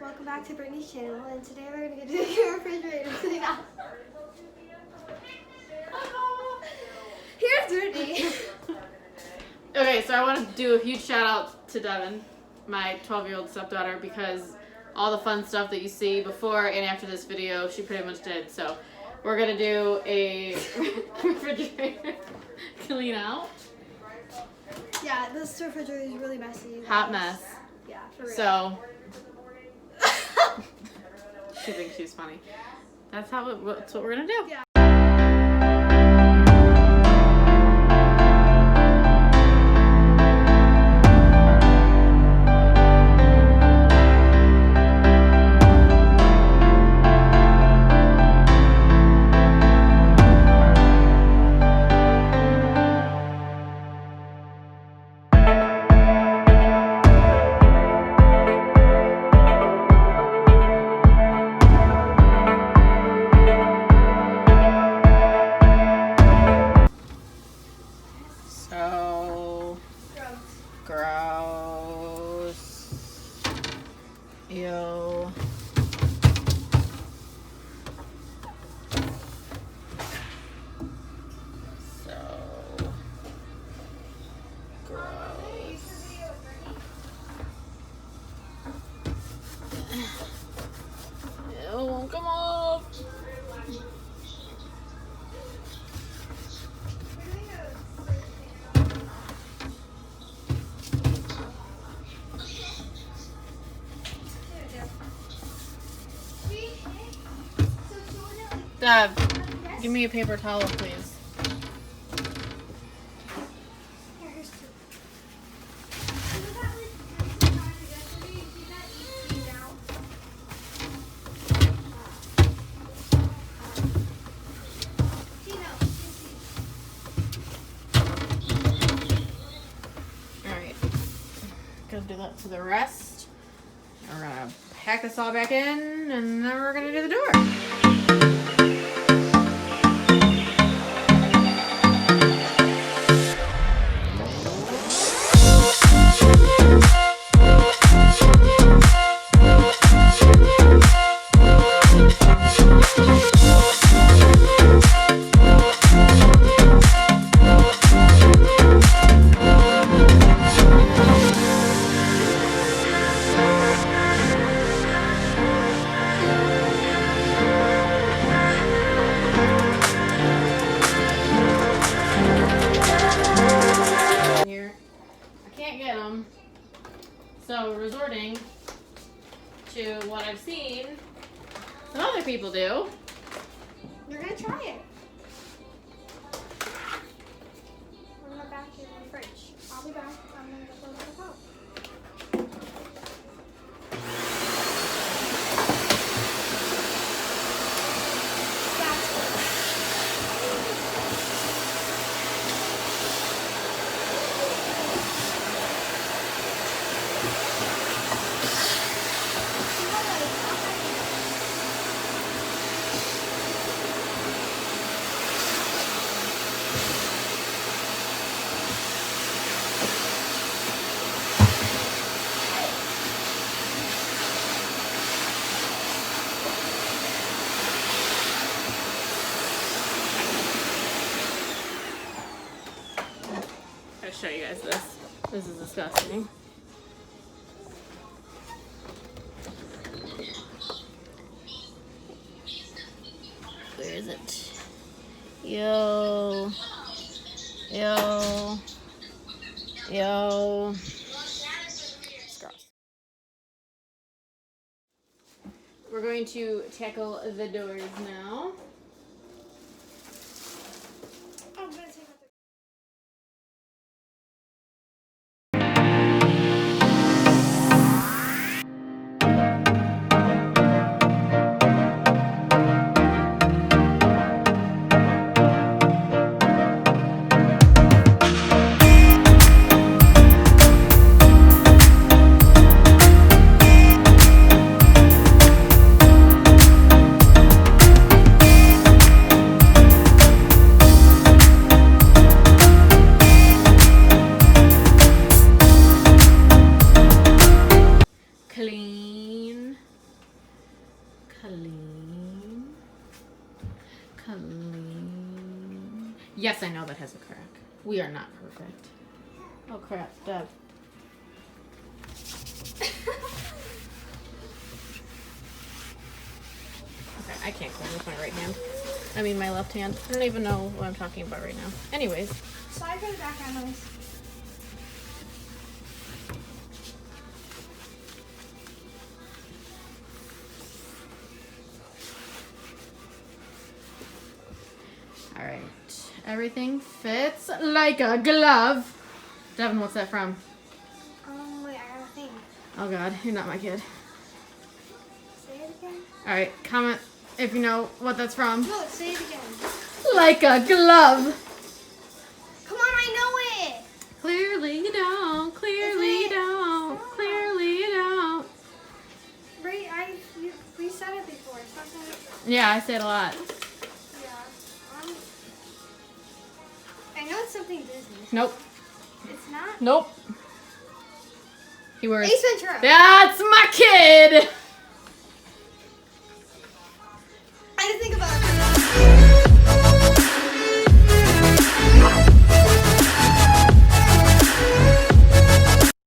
welcome back to Brittany's channel, and today we're going to do your refrigerator clean out. Here's Brittany. Okay, so I want to do a huge shout out to Devynn, my 12-year-old stepdaughter, because all the fun stuff that you see before and after this video, she pretty much did. So we're going to do a refrigerator clean out. Yeah, this refrigerator is really messy. Hot mess. Yeah, for real. So she thinks she's funny. That's what we're gonna do. Yeah. So gross. Ew. So gross. It won't come off. Dad, give me a paper towel, please. Alright. Gonna do that to the rest. We're gonna pack this all back in, and then we're gonna do the door. So resorting to what I've seen some other people do. We're gonna try it. We're gonna back it in the fridge. I'll be back. I'm gonna go close the top. I'll show you guys this. This is disgusting. Where is it? Yo. Yo. Yo. It's gross. We're going to tackle the doors now. I'm gonna take out the Yes, I know that has a crack. We are not perfect. Oh crap, Dev. Okay, I can't clean with my right hand. I mean my left hand. I don't even know what I'm talking about right now. Anyways. Slide for the back handles. Alright. Everything fits like a glove. Devin, what's that from? Wait, I gotta think. Oh god, you're not my kid. Say it again. Alright, comment if you know what that's from. No, say it again. Like a glove. Come on, I know it. Clearly you don't. Clearly you don't. Clearly you don't. Right, we said it before. Something like that. Yeah, I say it a lot. Yeah. I know it's something Disney. Nope. It's not? Nope. He wears. Ace Ventura. That's my kid.